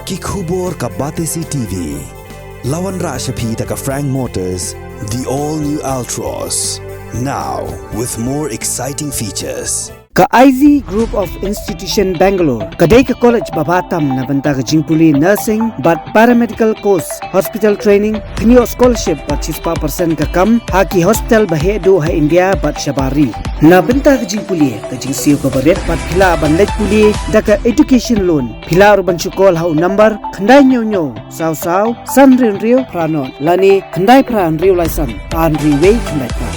Kikubor ka Batesi TV. Lawan Rashapi taka Frank Motors, the all-new Altros. Now, with more exciting features. Ka IZ Group of Institution Bangalore, kadai ka college babatam na banta ka jingpuli nursing but paramedical course, hospital training, pinyo scholarship but 6% ka kam, haki hospital bahedo ha India but shabari. Na banta ka jingpuli ka jingsiyo ka baret but pila bandaj puli da ka education loan. Pila urban chukol ha number khandai nyo saw san rio pranon lani khandai pran rio license an riway khandai pra.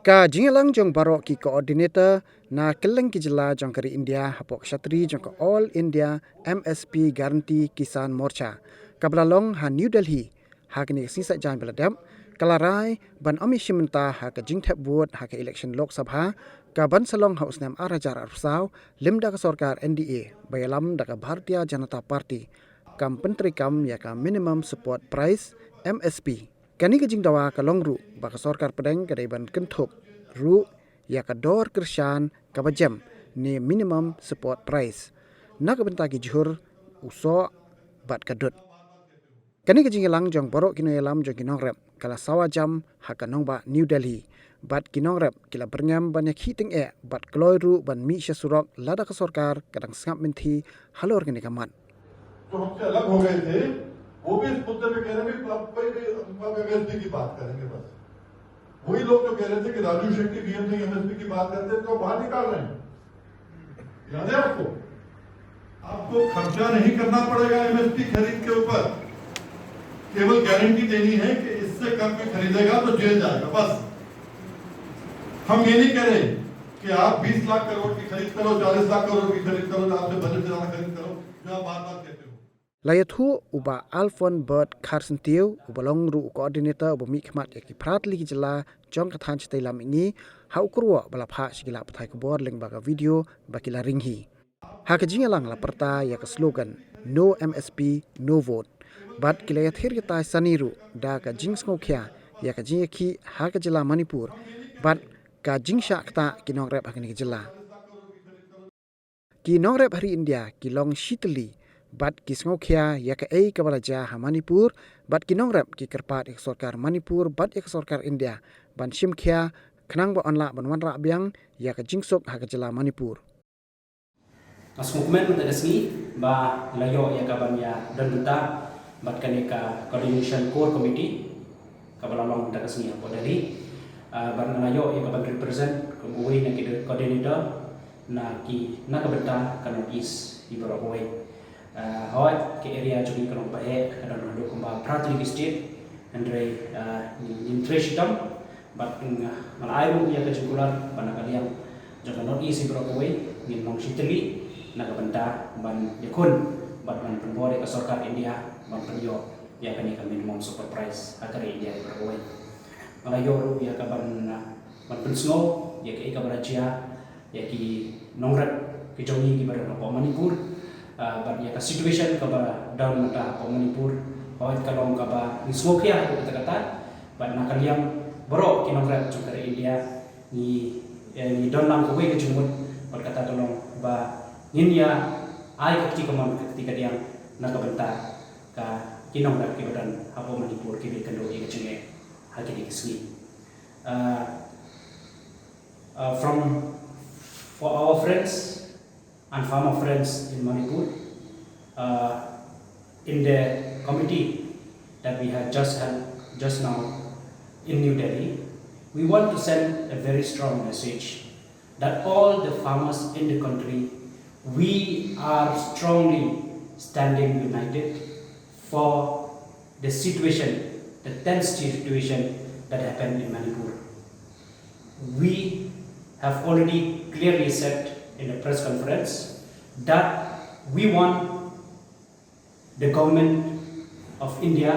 Ka jingalang jong barok ki coordinator na keleng ki jela jong kari India hapok Kshatri jong ka All India MSP Guarantee Kisan Morcha kablalong ha New Delhi ha kini sisa jan beladam kalarai ban omi shimenta ha ka jing Thep board ha ka election Lok Sabha ka ban salong ha usnam arajar arsau Lymda ka sarkar NDA bayalam da ka Bharatiya Janata Party kam Pyntreikam ya ka minimum support price MSP. Kani ka jing dawa ka longru ba ka sarkar pedeng ka ban kenthop ru ya ka dor kershan ka bajam ni minimum support price na ka benta ki jhur uso bat ka dut kani ka jing lang jong borok kino yalam jong Nongrep kala sawa jam ha ka nongba New Delhi bat Nongrep kila Byrngem banyak hiting bat kloi ru ban mi surok lada ka sarkar kadang sngap minthi halor kini kaman जो हमसे अलग हो गए थे वो भी इस मुद्दे पे कह रहे हैं एमएसपी की बात करेंगे बस वही लोग जो कह रहे थे कि राजू शेट्टी डीएम सिंह एमएसपी की बात करते हैं तो बाहर निकाल रहे हैं याद है आपको खर्चा नहीं करना पड़ेगा एमएसपी खरीद के ऊपर केवल गारंटी देनी है कि इससे कम में खरीदेगा तो जेल जाएगा बस हम ये नहीं कह रहे कि आप 20 लाख करोड़ की खरीद करो 40 लाख करोड़ की खरीद करो आपसे बजट से ज्यादा खरीद करो जो आप बार बार कहते हो Layathu uba Alfon Bird Carsentiu uba longru coordinator uba mi khmat yaki prat ligi jela jong kathan chtai lam ini ha ukurwa bala pha sigila pathai ko bor leng baga video bakila ringhi ha ka jingalang la perta ya ka slogan no MSP no vote bat kilaya thir ta saniru da ka jing sngokya ya ka jingki ha ka jela Manipur bat ka jingsha kta ki Nongrep hakani jela ki Nongrep hari India ki long shitli bat ki sngokya ya ka ei ka balaja ha Manipur bat ki Nongrep ki kerpat ek sarkar Manipur bat ek sarkar India ban shimkhya khnang ba onla ban wan ra byang ya ka jingsok ha ka jela Manipur Mas movement untuk resmi ba layo ya ka ban ya dan benta bat kaneka coordination core committee ka balalong ta resmi apa dari ban layo ya ka ban represent ko buwi na ki coordinator na ki na ka benta ka is ibara buwi hot ke area juni kalau bahe kadang ada kumba Prathmik state andre Pyntreikam but malairu ya kejikular bana kalian jangan not easy berokoi ngin mong siteli naga benda ban yakun bat ban pembore ke sarkar India ban penyo ya kani kami minimum support price agar India berokoi malayo ya ka ban pensno ya ke ka barajia ya ki Nongrep ki jongi ki barana po Manipur but ya ka situation ka ba down mata ko Manipur hawat kalong ka ba nismokya ko kata but nakaliam boro kinongrep juga India ni don lang ko ke jumut but kata tolong ba India ai ka tikam ketika dia nakabenta ka kinongrep ki badan hapo Manipur ki kendo ke jenge hakini kisni from for our friends and farmer friends in Manipur, in the committee that we had just now in New Delhi, we want to send a very strong message that all the farmers in the country, we are strongly standing united for the situation, the tense situation that happened in Manipur. We have already clearly said in a press conference that we want the government of India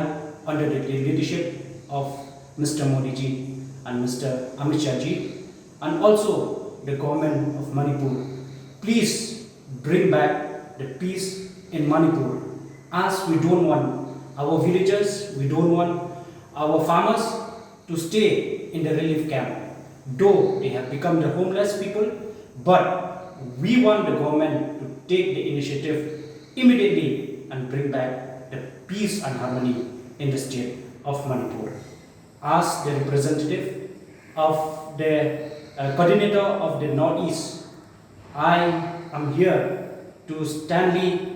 under the leadership of Mr. Modi ji and Mr. Amit Shah ji and also the government of Manipur, please bring back the peace in Manipur, as we don't want our villagers, we don't want our farmers to stay in the relief camp, though they have become the homeless people, but we want the government to take the initiative immediately and bring back the peace and harmony in the state of Manipur. As the representative of the coordinator of the Northeast, I am here to sternly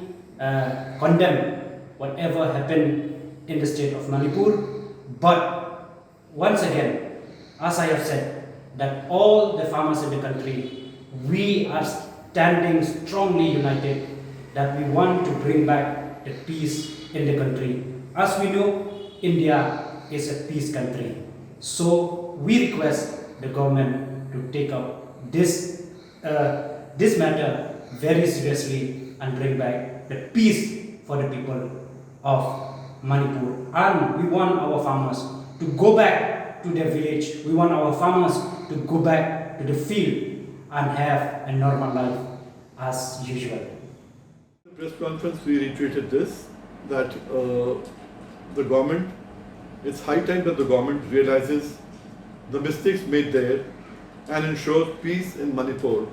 condemn whatever happened in the state of Manipur. But once again, as I have said, that all the farmers in the country, we are standing strongly united that we want to bring back the peace in the country. As we know, India is a peace country. So we request the government to take up this matter very seriously and bring back the peace for the people of Manipur. And we want our farmers to go back to their village. We want our farmers to go back to the field and have a normal life as usual. In the press conference, we reiterated this, that the government, it's high time that the government realizes the mistakes made there and ensures peace in Manipur.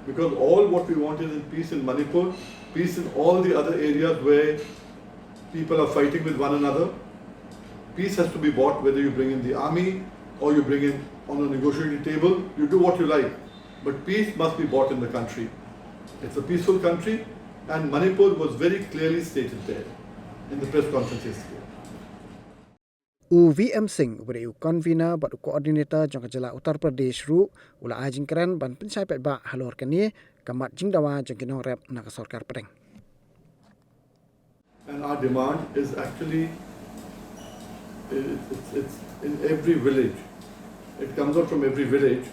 Because all what we want is peace in Manipur, peace in all the other areas where people are fighting with one another. Peace has to be bought, whether you bring in the army or you bring in on a negotiating table, you do what you like. But peace must be bought in the country. It's a peaceful country, and Manipur was very clearly stated there in the press conference yesterday. VM Singh beri convener batu koordinator jangka jala Uttar Pradesh ru ula ajing keren ban pensai pet ba halor kani kamat jingdawa jangki Nongrep na sorkar pedeng. And our demand is actually, it's in every village. It comes out from every village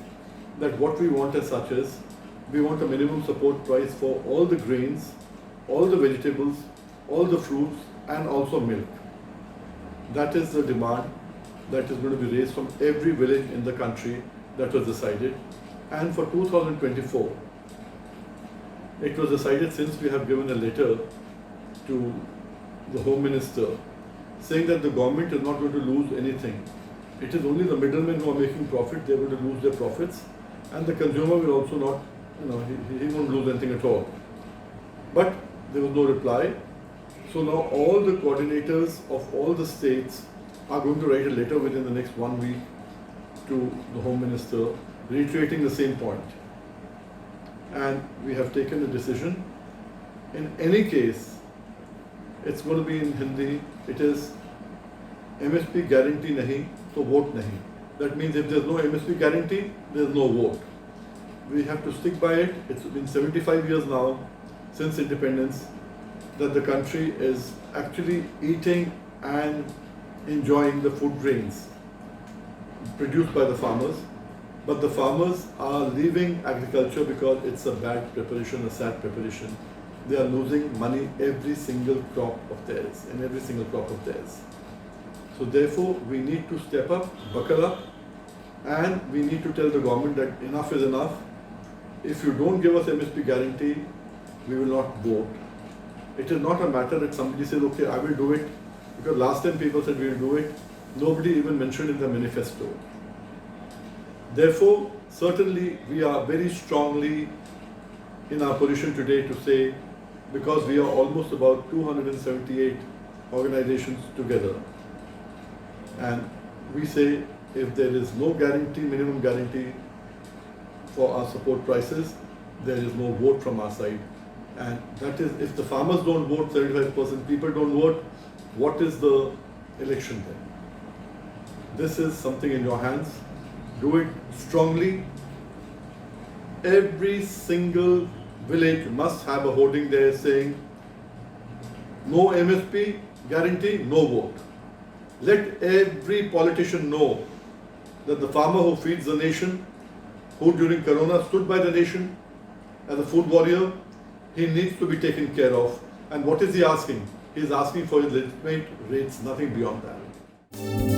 that what we want as such is, we want a minimum support price for all the grains, all the vegetables, all the fruits, and also milk. That is the demand that is going to be raised from every village in the country that was decided. And for 2024, it was decided, since we have given a letter to the Home Minister saying that the government is not going to lose anything. It is only the middlemen who are making profit, they are going to lose their profits, and the consumer will also not, he won't lose anything at all. But there was no reply. So now all the coordinators of all the states are going to write a letter within the next 1 week to the Home Minister, reiterating the same point. And we have taken a decision. In any case, it's going to be in Hindi. It is MSP guarantee nahi, so vote nahi. That means if there's no MSP guarantee, there's no vote. We have to stick by it. It's been 75 years now since independence that the country is actually eating and enjoying the food grains produced by the farmers. But the farmers are leaving agriculture because it's a bad preparation, a sad preparation. They are losing money every single crop of theirs, in every single crop of theirs. So therefore, we need to step up, buckle up, and we need to tell the government that enough is enough. If you don't give us MSP guarantee, we will not vote. It is not a matter that somebody says, okay, I will do it, because last time people said we will do it. Nobody even mentioned in the manifesto. Therefore, certainly we are very strongly in our position today to say, because we are almost about 278 organizations together, and we say if there is no guarantee, minimum guarantee for our support prices, there is no vote from our side. And that is, if the farmers don't vote, 75% people don't vote, what is the election then? This is something in your hands. Do it strongly. Every single village must have a hoarding there saying, no MSP guarantee, no vote. Let every politician know that the farmer who feeds the nation, who during Corona stood by the nation as a food warrior, he needs to be taken care of. And what is he asking? He is asking for his legitimate rates, nothing beyond that.